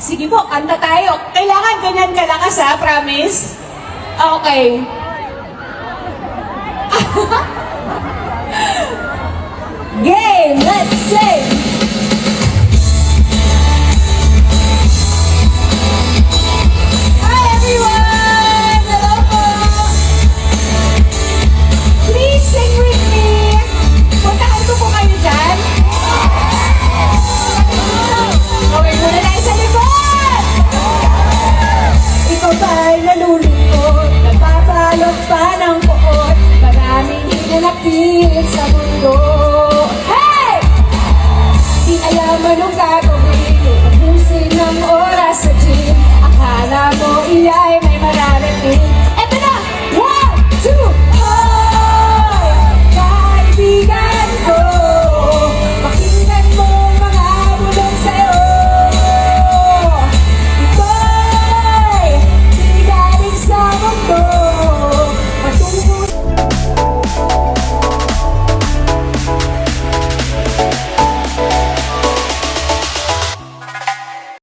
Sige po, kanta tayo. Kailangan ganyan kalakas ha, promise? Okay. Game, let's sing! Hi everyone! Hello po! Please sing with me! Puntahan ko po kayo dyan. Okay, muna tayo sa likod! Ikaw ba'y nalulungkot? Nagpapalot pa ng poot? Maraming hinanakit sa mundo. Hey! Di alam anong gagawin. Ubusin ng oras sa gym. Akala mo iya'y